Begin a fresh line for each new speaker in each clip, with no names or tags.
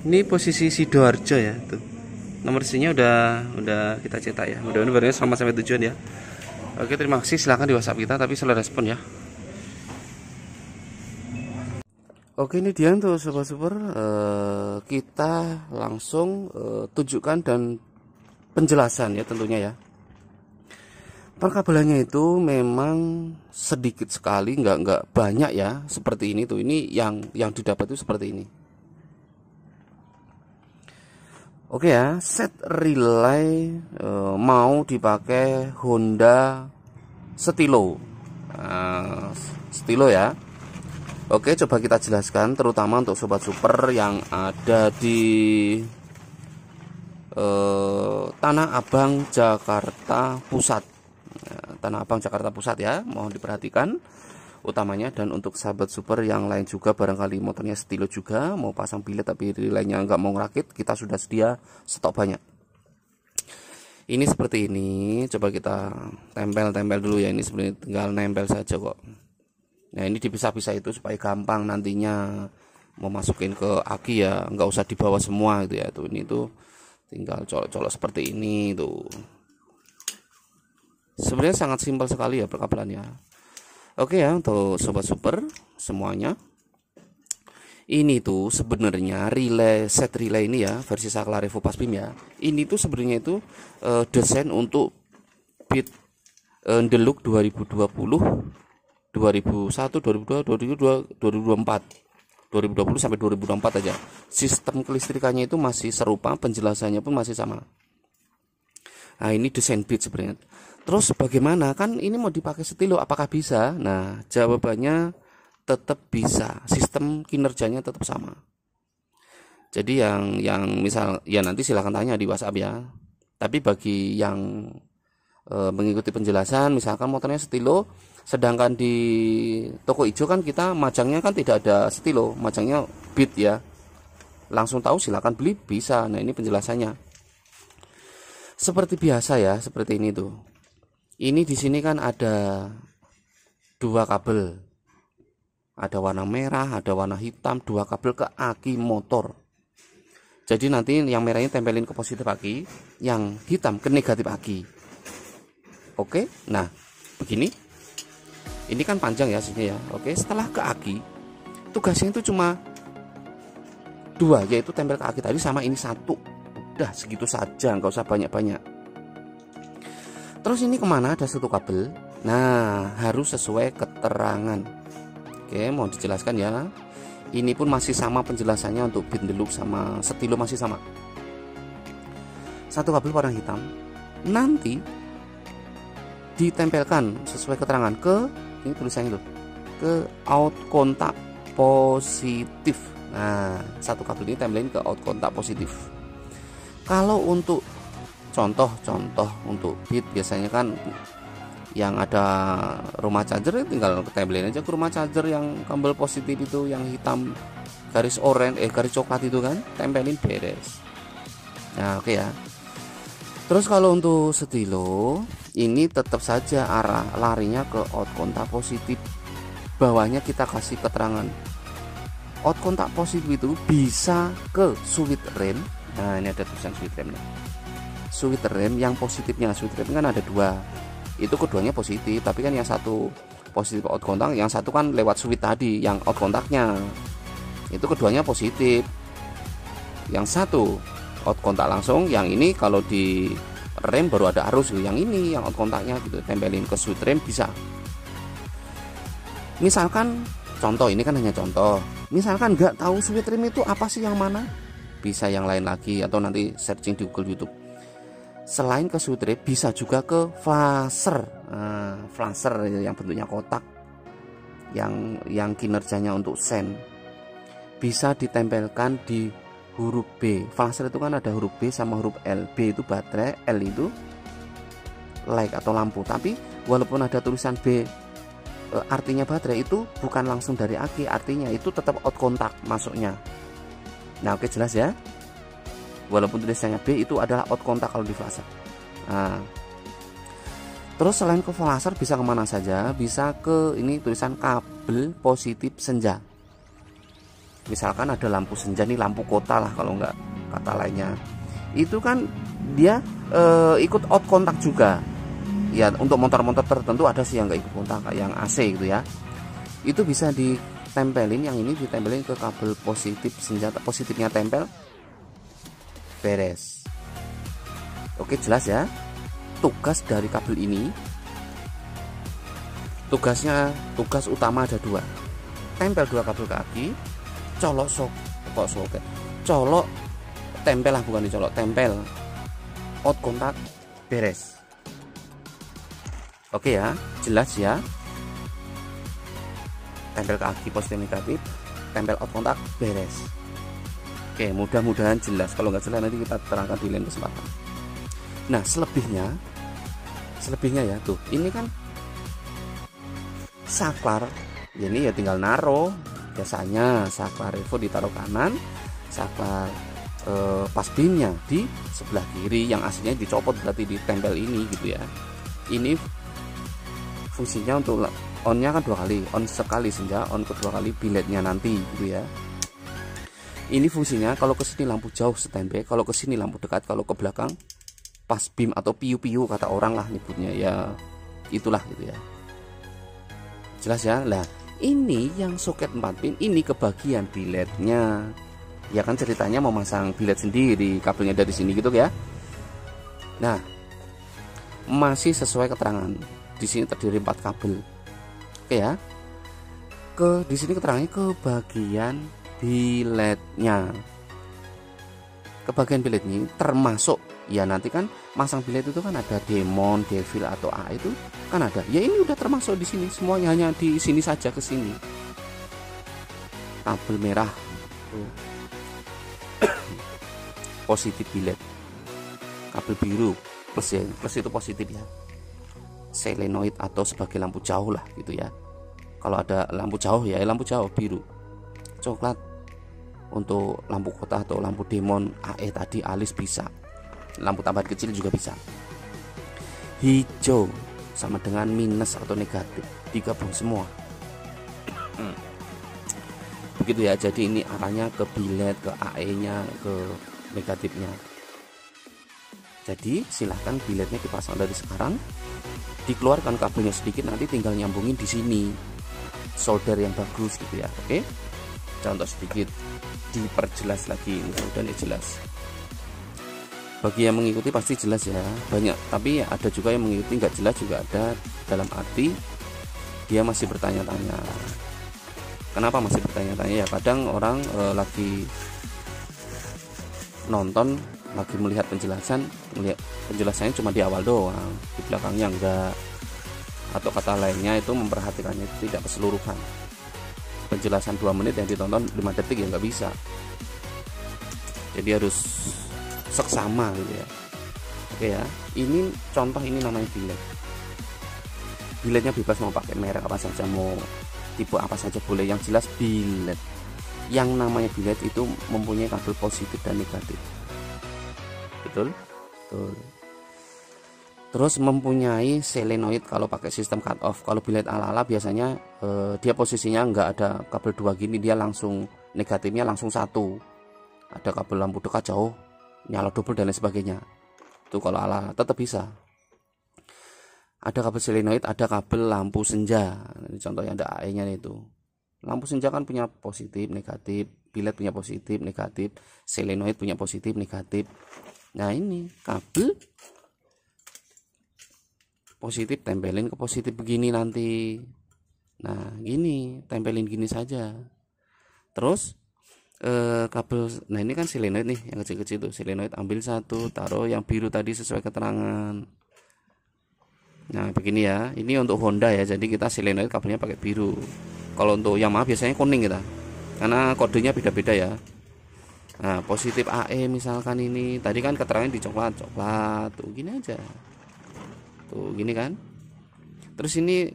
Ini posisi Sidoarjo ya tuh. Nomor sisinya udah kita cetak ya. Mudah-mudahan barangnya selamat sampai tujuan ya. Oke, terima kasih. Silahkan di WhatsApp kita tapi selalu respon ya. Oke, ini dia untuk sobat super. Kita langsung tunjukkan dan penjelasan ya tentunya ya. Perkabelannya itu memang sedikit sekali, nggak banyak ya, seperti ini tuh. Ini yang didapat itu seperti ini. Oke ya, set relay mau dipakai Honda Stilo, Stilo ya. Oke, coba kita jelaskan, terutama untuk sobat super yang ada di Tanah Abang, Jakarta Pusat. Tanah Abang, Jakarta Pusat ya, mohon diperhatikan utamanya. Dan untuk sahabat super yang lain juga, barangkali motornya Stilo juga mau pasang bilet tapi relaynya nggak mau ngerakit, kita sudah sedia stok banyak. Ini seperti ini, coba kita tempel dulu ya. Ini sebenarnya tinggal nempel saja kok. Nah, ini dipisah-pisah itu supaya gampang nantinya mau masukin ke aki ya, nggak usah dibawa semua gitu ya. Tuh, ini tuh tinggal colok-colok seperti ini tuh. Sebenarnya sangat simpel sekali ya perkabelannya. Oke ya, untuk sobat super semuanya, ini tuh sebenarnya set relay ini ya, versi Saklar Evo Pasbim ya. Ini tuh sebenarnya itu desain untuk Beat Deluxe 2020, 2001, 2002, 2002, 2024, 2020 sampai 2024 aja. Sistem kelistrikannya itu masih serupa, penjelasannya pun masih sama. Nah, ini desain Beat sebenarnya. Terus bagaimana, kan ini mau dipakai Stilo, apakah bisa? Nah, jawabannya tetap bisa, sistem kinerjanya tetap sama. Jadi yang misal ya, nanti silahkan tanya di WhatsApp ya. Tapi bagi yang mengikuti penjelasan, misalkan motornya Stilo, sedangkan di toko hijau kan kita majangnya kan tidak ada Stilo, majangnya Beat ya, langsung tahu silahkan beli, bisa. Nah, ini penjelasannya seperti biasa ya, seperti ini tuh. Ini di sini kan ada dua kabel, ada warna merah, ada warna hitam, dua kabel ke aki motor. Jadi nanti yang merahnya tempelin ke positif aki, yang hitam ke negatif aki. Oke, nah begini. Ini kan panjang ya sini ya. Oke, setelah ke aki, tugasnya itu cuma dua, yaitu tempel ke aki tadi sama ini satu. Udah segitu saja, nggak usah banyak-banyak. Terus ini kemana, ada satu kabel. Nah, harus sesuai keterangan. Oke, mau dijelaskan ya. Ini pun masih sama penjelasannya untuk Beat Deluxe sama Stilo, masih sama. Satu kabel warna hitam nanti ditempelkan sesuai keterangan ke, ini tulisannya tuh, ke out kontak positif. Nah, satu kabel ini tempelin ke out kontak positif. Kalau untuk contoh untuk Beat biasanya kan yang ada rumah charger, tinggal tempelin aja ke rumah charger yang kabel positif itu, yang hitam garis oranye garis coklat itu kan, tempelin beres. Nah, oke ya. Terus kalau untuk Stilo, ini tetap saja arah larinya ke out kontak positif. Bawahnya kita kasih keterangan out kontak positif itu bisa ke switch rem. Nah, ini ada tulisan switch rem nih. Switch rem yang positifnya, switch rem kan ada dua, itu keduanya positif, tapi kan yang satu positif out kontak, yang satu kan lewat switch tadi yang out kontaknya, itu keduanya positif. Yang satu out kontak langsung, yang ini kalau di rem baru ada arus, yang ini yang out kontaknya gitu, tempelin ke switch rem bisa. Misalkan contoh, ini kan hanya contoh, misalkan nggak tahu switch rem itu apa sih, yang mana, bisa yang lain lagi, atau nanti searching di Google, YouTube. Selain ke switch rem, bisa juga ke flasher. Nah, flasher yang bentuknya kotak, yang kinerjanya untuk sen, bisa ditempelkan di huruf B. Flasher itu kan ada huruf B sama huruf L. B itu baterai, L itu light atau lampu. Tapi walaupun ada tulisan B, artinya baterai, itu bukan langsung dari aki, artinya itu tetap out kontak masuknya. Nah, oke, jelas ya. Walaupun tulisannya B, itu adalah out kontak kalau di flasher. Nah, terus selain ke flasher bisa kemana saja, bisa ke ini tulisan kabel positif senja. misalkan ada lampu senja nih, lampu kota lah kalau nggak kata lainnya, itu kan dia ikut out kontak juga ya. Untuk motor-motor tertentu ada sih yang nggak ikut kontak, kayak yang AC gitu ya, itu bisa ditempelin, yang ini ditempelin ke kabel positif senjata, positifnya tempel, beres. Oke, jelas ya. Tugas dari kabel ini, tugas utama ada dua. Tempel dua kabel kaki, colok soket, colok tempel lah, bukan dicolok, tempel, out kontak, beres. Oke ya, jelas ya. Tempel kaki positif negatif, tempel out kontak, beres. Oke, mudah-mudahan jelas. Kalau nggak jelas nanti kita terangkan di lain kesempatan. Nah, selebihnya ya tuh, ini kan saklar, ini ya tinggal naro. Biasanya saklar Evo ditaruh kanan, saklar pasbinnya di sebelah kiri, yang aslinya dicopot berarti ditempel ini gitu ya. Ini fungsinya untuk onnya kan 2 kali, on sekali senja, on kedua kali biletnya nanti gitu ya. Ini fungsinya kalau ke sini lampu jauh standby, kalau ke sini lampu dekat, kalau ke belakang pasbim atau piu-piu kata orang lah nyebutnya ya, itulah gitu ya. Jelas ya. Lah, ini yang soket 4 pin ini kebagian biletnya. Ya kan ceritanya mau masang bilet sendiri, kabelnya dari sini gitu ya. Nah, masih sesuai keterangan. Di sini terdiri 4 kabel. Oke ya. Di sini keterangannya kebagian biletnya. Kebagian biletnya termasuk ya, nanti kan masang bilet itu kan ada demon, devil atau A itu kan ada. Ya ini udah termasuk di sini, semuanya hanya di sini saja, ke sini. Kabel merah tuh. Positif bilet. Kabel biru plus ya, plus itu positif ya. Selenoid atau sebagai lampu jauh lah gitu ya. Kalau ada lampu jauh ya lampu jauh biru. Coklat untuk lampu kota atau lampu demon, AE tadi alis bisa. Lampu tambahan kecil juga bisa. Hijau sama dengan minus atau negatif, digabung semua. Begitu ya. Jadi ini arahnya ke bilet, ke AE-nya, ke negatifnya. Jadi silahkan biletnya dipasang dari sekarang, dikeluarkan kabelnya sedikit, nanti tinggal nyambungin di sini, solder yang bagus gitu ya. Oke, contoh sedikit diperjelas lagi, mudah-mudahan jelas. Bagi yang mengikuti pasti jelas ya, banyak. Tapi ada juga yang mengikuti nggak jelas juga ada, dalam arti dia masih bertanya-tanya. Kenapa masih bertanya-tanya ya? Kadang orang lagi nonton, lagi melihat penjelasannya cuma di awal doang, di belakangnya enggak, atau kata lainnya itu memperhatikannya itu tidak keseluruhan. Penjelasan 2 menit yang ditonton 5 detik ya nggak bisa. Jadi harus seksama gitu ya. Oke ya, ini contoh, ini namanya bilet. Biletnya bebas mau pakai merek apa saja, mau tipe apa saja boleh, yang jelas bilet. Yang namanya bilet itu mempunyai kabel positif dan negatif. Betul? Betul. Terus mempunyai selenoid kalau pakai sistem cut off. Kalau bilet ala-ala biasanya dia posisinya nggak ada kabel 2 gini, dia langsung negatifnya langsung 1. Ada kabel lampu dekat jauh, nyala double dan lain sebagainya. Itu kalau ala tetap bisa. Ada kabel selenoid, ada kabel lampu senja. Ini contohnya ada AE-nya itu. Lampu senja kan punya positif, negatif, bilet punya positif, negatif, selenoid punya positif, negatif. Nah, ini kabel positif tempelin ke positif begini nanti. Nah, gini, tempelin gini saja. Terus kabel, nah ini kan selenoid nih, yang kecil-kecil itu selenoid, ambil 1, taruh yang biru tadi sesuai keterangan. Nah begini ya, ini untuk Honda ya, jadi kita selenoid kabelnya pakai biru. Kalau untuk Yamaha biasanya kuning kita, karena kodenya beda-beda ya. Nah positif AE misalkan ini, tadi kan keterangan di coklat tuh gini aja, tuh gini kan. Terus ini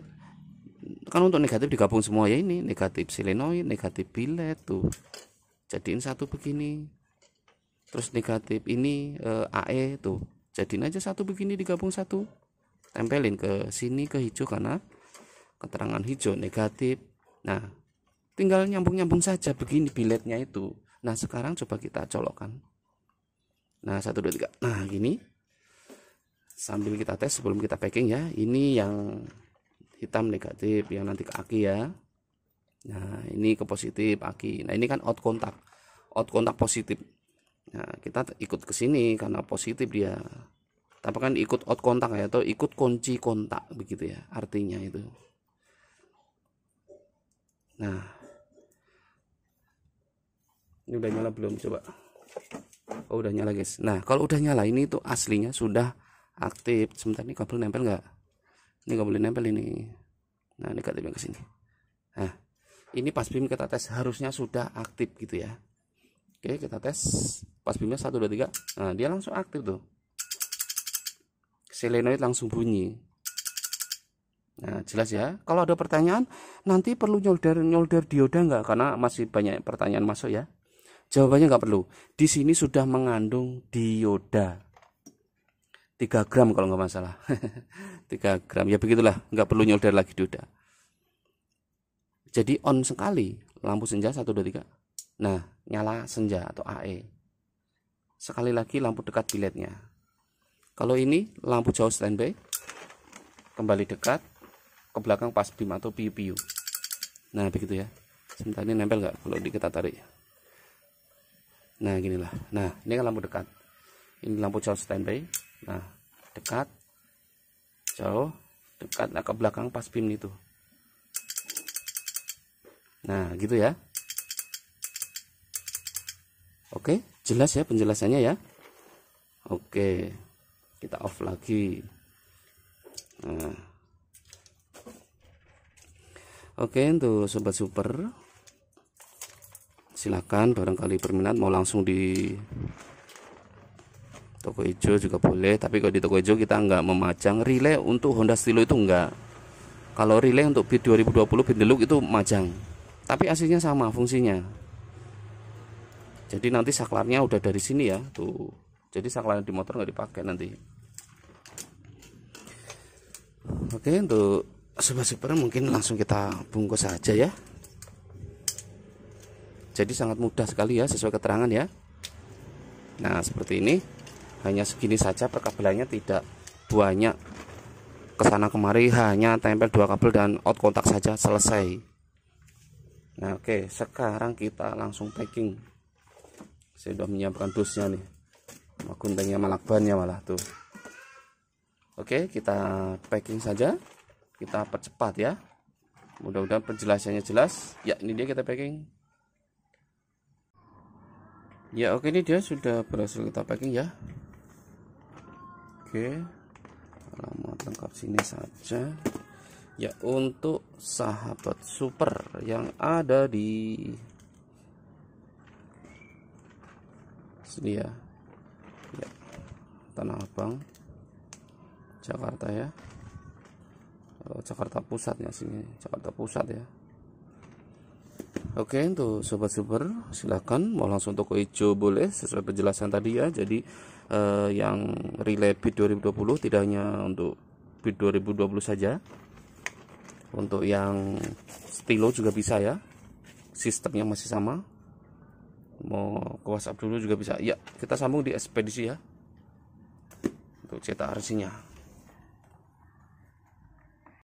kan untuk negatif digabung semua ya, ini negatif selenoid, negatif bilet tuh jadiin 1 begini. Terus negatif ini AE tuh jadiin aja 1 begini, digabung 1, tempelin ke sini ke hijau karena keterangan hijau negatif. Nah tinggal nyambung-nyambung saja begini biletnya itu. Nah sekarang coba kita colokkan. Nah 1 2 3. Nah gini, sambil kita tes sebelum kita packing ya. Ini yang hitam negatif, yang nanti ke aki ya. Nah ini ke positif aki. Nah ini kan out kontak positif. Nah kita ikut ke sini karena positif dia. Tapi kan ikut out kontak ya, atau ikut kunci kontak begitu ya artinya itu. Nah ini udah nyala belum, coba? Oh udah nyala guys. Nah kalau udah nyala ini tuh aslinya sudah aktif. Sebentar, ini kabel nempel nggak? Ini nggak boleh nempel ini. Nah negatifnya ke sini. Nah ini pas beam kita tes harusnya sudah aktif gitu ya. Oke kita tes pas beamnya 1 2 3. Nah dia langsung aktif tuh, solenoid langsung bunyi. Nah jelas ya. Kalau ada pertanyaan nanti perlu nyolder dioda nggak, karena masih banyak pertanyaan masuk ya. Jawabannya nggak perlu. Di sini sudah mengandung dioda 3 gram kalau nggak masalah. 3 gram ya begitulah, nggak perlu nyolder lagi dioda. Jadi on sekali lampu senja 1 2 3. Nah nyala senja atau AE. Sekali lagi lampu dekat biletnya. Kalau ini lampu jauh standby, kembali dekat ke belakang pas beam atau piu-piu. Nah begitu ya. Sebentar, ini nempel nggak kalau kita tarik? Nah ginilah. Nah ini kan lampu dekat, ini lampu jauh standby. Nah dekat, jauh, dekat, nah ke belakang pas beam itu. Nah gitu ya. Oke jelas ya penjelasannya ya. Oke kita off lagi. Nah oke, untuk sobat super silakan, barangkali berminat mau langsung di toko hijau juga boleh. Tapi kalau di toko hijau kita nggak memajang relay untuk Honda Stilo, itu enggak. Kalau relay untuk Beat 2020 Bendelux itu majang, tapi aslinya sama fungsinya. Jadi nanti saklarnya udah dari sini ya tuh, jadi saklar di motor nggak dipakai nanti. Oke untuk sobat super mungkin langsung kita bungkus saja ya. Jadi sangat mudah sekali ya sesuai keterangan ya. Nah seperti ini, hanya segini saja perkabelannya, tidak banyak kesana kemari, hanya tempel 2 kabel dan out kontak saja selesai. Nah oke, sekarang kita langsung packing. Saya sudah menyiapkan dusnya nih, guntingnya malakbannya malah tuh. Oke kita packing saja, kita percepat ya, mudah-mudahan penjelasannya jelas ya. Ini dia kita packing ya. Oke ini dia sudah berhasil kita packing ya. Oke alamat lengkap sini saja ya. Untuk sahabat super yang ada di sini ya, Tanah Abang Jakarta ya, Jakarta Pusat ya, sini Jakarta Pusat ya. Oke untuk sobat super silakan mau langsung toko hijau boleh sesuai penjelasan tadi ya. Jadi yang relay Beat 2020 tidak hanya untuk Beat 2020 saja, untuk yang Stilo juga bisa ya, sistemnya masih sama. Mau ke WhatsApp dulu juga bisa ya. Kita sambung di ekspedisi ya untuk cetak RC-nya.